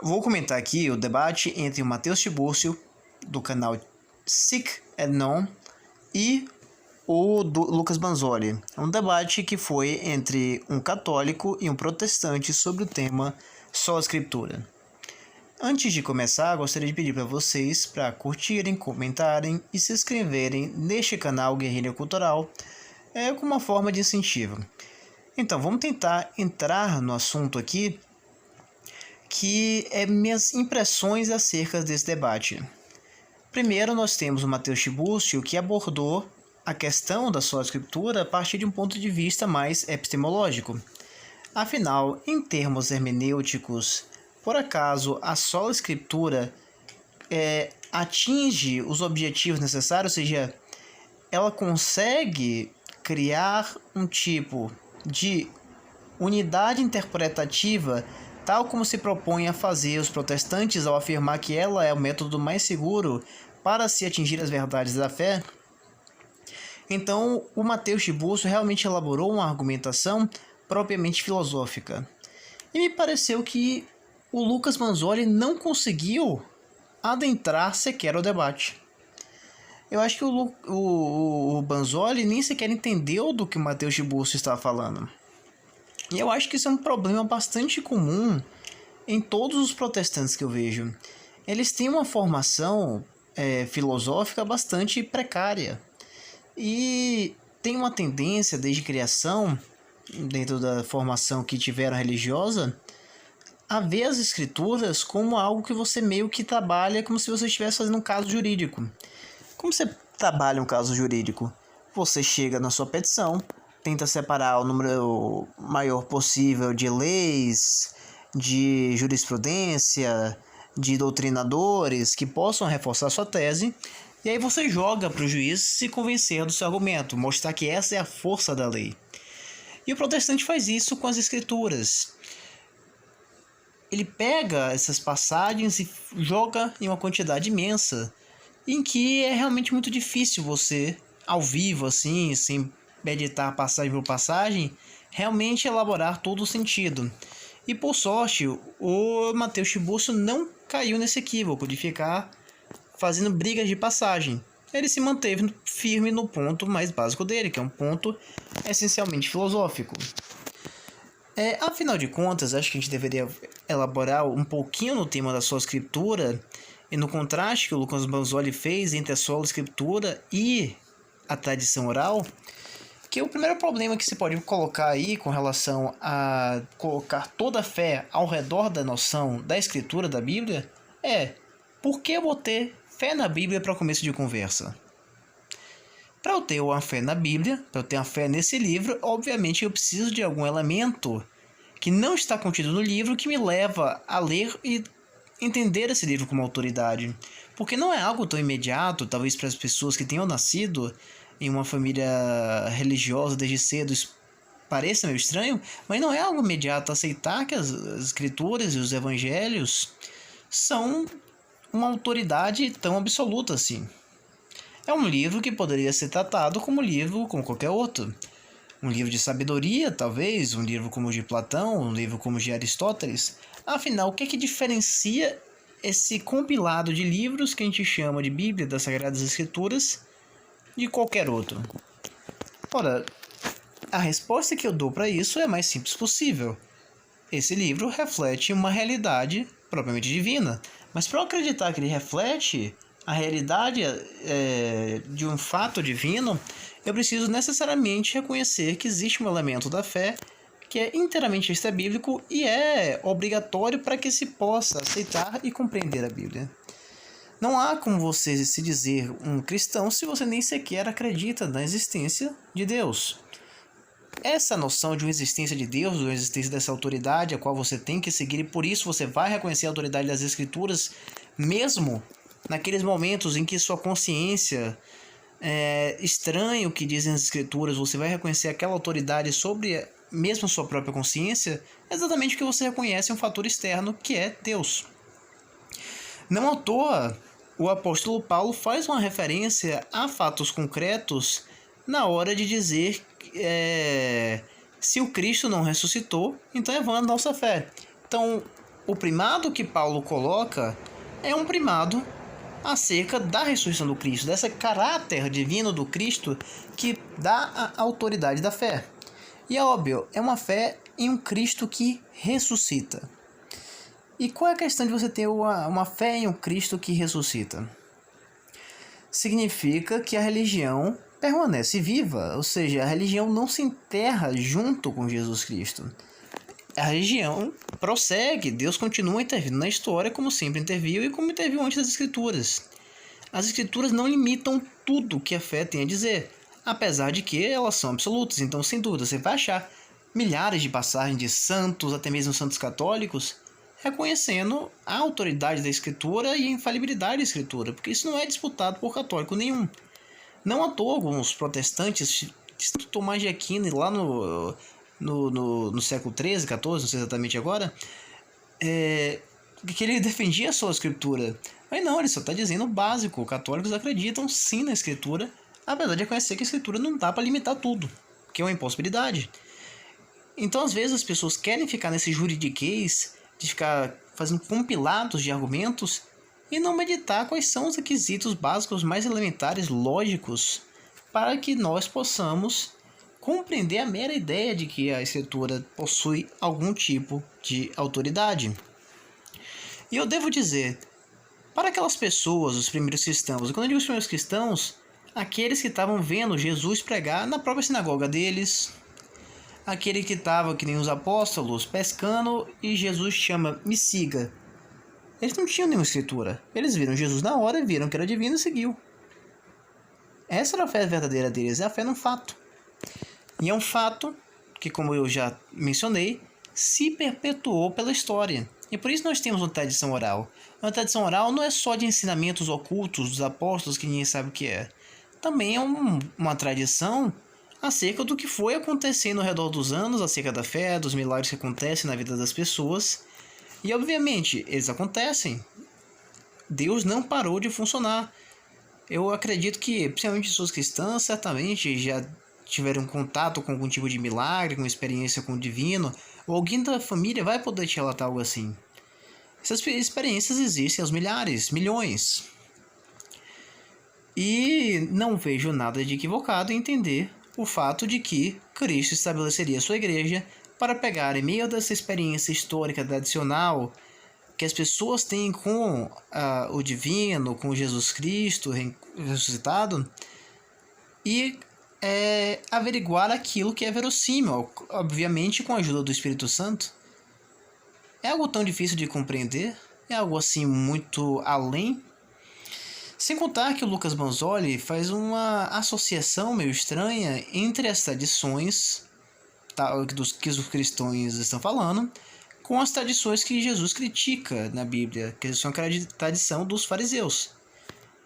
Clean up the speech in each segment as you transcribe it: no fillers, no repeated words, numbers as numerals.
Vou comentar aqui o debate entre o Matheus Tibúrcio, do canal Sic et Non, e o do Lucas Banzoli. É um debate que foi entre um católico e um protestante sobre o tema só a escritura. Antes de começar, gostaria de pedir para vocês para curtirem, comentarem e se inscreverem neste canal Guerrilha Cultural como uma forma de incentivo. Então, vamos tentar entrar no assunto aqui, que é minhas impressões acerca desse debate. Primeiro, nós temos o Matheus Tibúrcio, que abordou a questão da sola escritura a partir de um ponto de vista mais epistemológico. Afinal, em termos hermenêuticos, por acaso a sola escritura atinge os objetivos necessários, ou seja, ela consegue criar um tipo de unidade interpretativa, tal como se propõe a fazer os protestantes ao afirmar que ela é o método mais seguro para se atingir as verdades da fé? Então, o Matheus Tibúrcio realmente elaborou uma argumentação propriamente filosófica. E me pareceu que o Lucas Banzoli não adentrar sequer o debate. Eu acho que o Banzoli nem sequer entendeu do que o Matheus Tibúrcio estava falando. E eu acho que isso é um problema bastante comum em todos os protestantes que eu vejo. Eles têm uma formação filosófica bastante precária. E tem uma tendência desde criação, dentro da formação que tiveram religiosa, a ver as escrituras como algo que você meio que trabalha como se você estivesse fazendo um caso jurídico. Como você trabalha um caso jurídico? Você chega na sua petição, tenta separar o número maior possível de leis, de jurisprudência, de doutrinadores que possam reforçar sua tese, e aí você joga para o juiz se convencer do seu argumento, mostrar que essa é a força da lei. E o protestante faz isso com as escrituras. Ele pega essas passagens e joga em uma quantidade imensa, em que é realmente muito difícil você, ao vivo, assim, sem meditar passagem por passagem, realmente elaborar todo o sentido. E por sorte, o Matheus Tibúrcio não caiu nesse equívoco de ficar fazendo brigas de passagem. Ele se manteve firme no ponto mais básico dele, que é um ponto essencialmente filosófico. Afinal de contas, acho que a gente deveria elaborar um pouquinho no tema da sola escritura e no contraste que o Lucas Banzoli fez entre a sola escritura e a tradição oral, que o primeiro problema que se pode colocar aí com relação a colocar toda a fé ao redor da noção da escritura da Bíblia é: por que eu vou ter fé na Bíblia para começo de conversa? Para eu ter uma fé na Bíblia, para eu ter uma fé nesse livro, obviamente eu preciso de algum elemento que não está contido no livro que me leva a ler e entender esse livro como autoridade. Porque não é algo tão imediato, talvez para as pessoas que tenham nascido em uma família religiosa desde cedo isso pareça meio estranho, mas não é algo imediato aceitar que as escrituras e os evangelhos são uma autoridade tão absoluta assim. É um livro que poderia ser tratado como livro como qualquer outro. Um livro de sabedoria, talvez, um livro como o de Platão, um livro como o de Aristóteles. Afinal, o que é que diferencia esse compilado de livros que a gente chama de Bíblia das Sagradas Escrituras de qualquer outro? Ora, a resposta que eu dou para isso é a mais simples possível. Esse livro reflete uma realidade propriamente divina, mas para eu acreditar que ele reflete a realidade de um fato divino, eu preciso necessariamente reconhecer que existe um elemento da fé que é inteiramente extra-bíblico e é obrigatório para que se possa aceitar e compreender a Bíblia. Não há como você se dizer um cristão se você nem sequer acredita na existência de Deus. Essa noção de uma existência de Deus, de uma existência dessa autoridade a qual você tem que seguir, e por isso você vai reconhecer a autoridade das Escrituras, mesmo naqueles momentos em que sua consciência estranha o que dizem as Escrituras, você vai reconhecer aquela autoridade sobre mesmo sua própria consciência, é exatamente porque você reconhece um fator externo que é Deus. Não à toa, o apóstolo Paulo faz uma referência a fatos concretos na hora de dizer se o Cristo não ressuscitou, então é vã a nossa fé. Então, o primado que Paulo coloca é um primado acerca da ressurreição do Cristo, desse caráter divino do Cristo que dá a autoridade da fé. E é óbvio, é uma fé em um Cristo que ressuscita. E qual é a questão de você ter uma fé em um Cristo que ressuscita? Significa que a religião permanece viva, ou seja, a religião não se enterra junto com Jesus Cristo. A religião prossegue, Deus continua intervindo na história como sempre interviu e como interviu antes das Escrituras. As Escrituras não limitam tudo que a fé tem a dizer, apesar de que elas são absolutas, então sem dúvida você vai achar milhares de passagens de santos, até mesmo santos católicos, reconhecendo a autoridade da Escritura e a infalibilidade da Escritura, porque isso não é disputado por católico nenhum. Não à toa alguns protestantes, Santo Tomás de Aquino, lá no século XIII, XIV, não sei exatamente agora, que ele defendia a sua Escritura. Mas não, ele só está dizendo o básico. Católicos acreditam sim na Escritura, apesar de reconhecer que a Escritura não dá para limitar tudo, que é uma impossibilidade. Então, às vezes, as pessoas querem ficar nesse juridiquês, de ficar fazendo compilados de argumentos e não meditar quais são os requisitos básicos mais elementares, lógicos, para que nós possamos compreender a mera ideia de que a Escritura possui algum tipo de autoridade. E eu devo dizer, para aquelas pessoas, os primeiros cristãos, e quando eu digo os primeiros cristãos, aqueles que estavam vendo Jesus pregar na própria sinagoga deles, aquele que estava, que nem os apóstolos, pescando e Jesus chama, me siga. Eles não tinham nenhuma escritura. Eles viram Jesus na hora, viram que era divino e seguiu. Essa era a fé verdadeira deles, é a fé num fato. E é um fato que, como eu já mencionei, se perpetuou pela história. E por isso nós temos uma tradição oral. Uma tradição oral não é só de ensinamentos ocultos dos apóstolos que ninguém sabe o que é. Também é uma tradição acerca do que foi acontecendo ao redor dos anos, acerca da fé, dos milagres que acontecem na vida das pessoas. E obviamente, eles acontecem. Deus não parou de funcionar. Eu acredito que, principalmente pessoas cristãs, certamente já tiveram contato com algum tipo de milagre, com experiência com o divino, ou alguém da família vai poder te relatar algo assim. Essas experiências existem aos milhares, milhões. E não vejo nada de equivocado em entender o fato de que Cristo estabeleceria sua igreja para pegar, em meio dessa experiência histórica tradicional que as pessoas têm com o divino, com Jesus Cristo ressuscitado, e averiguar aquilo que é verossímil, obviamente com a ajuda do Espírito Santo. É algo tão difícil de compreender? É algo assim muito além? Sem contar que o Lucas Manzoli faz uma associação meio estranha entre as tradições que os cristãos estão falando com as tradições que Jesus critica na Bíblia, que são a tradição dos fariseus,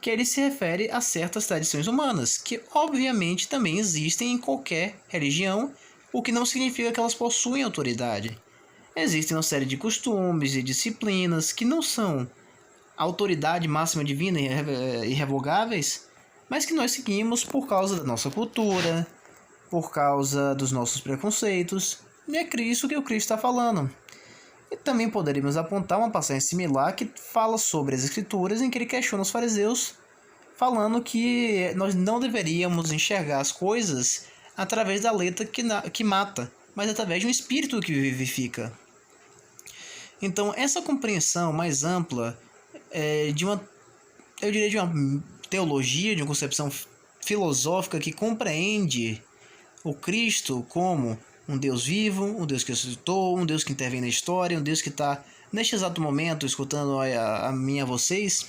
que ele se refere a certas tradições humanas, que obviamente também existem em qualquer religião, o que não significa que elas possuem autoridade. Existem uma série de costumes e disciplinas que não são autoridade máxima divina e irrevogáveis, mas que nós seguimos por causa da nossa cultura, por causa dos nossos preconceitos, e é isso que o Cristo está falando. E também poderíamos apontar uma passagem similar que fala sobre as Escrituras, em que ele questiona os fariseus, falando que nós não deveríamos enxergar as coisas através da letra que mata, mas através de um espírito que vivifica. Então, essa compreensão mais ampla de uma teologia, de uma concepção filosófica que compreende o Cristo como um Deus vivo, um Deus que ressuscitou, um Deus que intervém na história, um Deus que está neste exato momento escutando a mim e a vocês,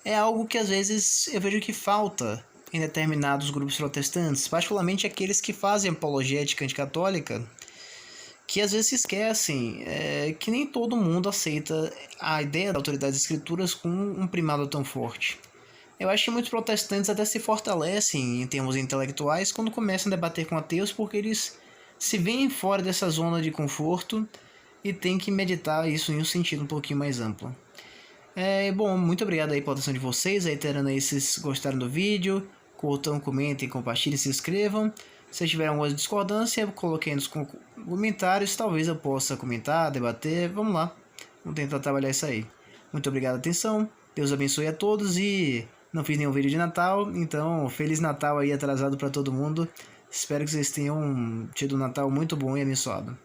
é algo que às vezes eu vejo que falta em determinados grupos protestantes, particularmente aqueles que fazem apologética anticatólica, que às vezes se esquecem que nem todo mundo aceita a ideia da autoridade das escrituras com um primado tão forte. Eu acho que muitos protestantes até se fortalecem em termos intelectuais quando começam a debater com ateus, porque eles se veem fora dessa zona de conforto e têm que meditar isso em um sentido um pouquinho mais amplo. Bom, muito obrigado aí pela atenção de vocês, reiterando aí se vocês gostaram do vídeo, curtam, comentem, compartilhem, se inscrevam. Se tiver alguma discordância, coloquem nos comentários, talvez eu possa comentar, debater, vamos lá. Vamos tentar trabalhar isso aí. Muito obrigado pela atenção. Deus abençoe a todos e não fiz nenhum vídeo de Natal, então Feliz Natal aí atrasado para todo mundo. Espero que vocês tenham tido um Natal muito bom e abençoado.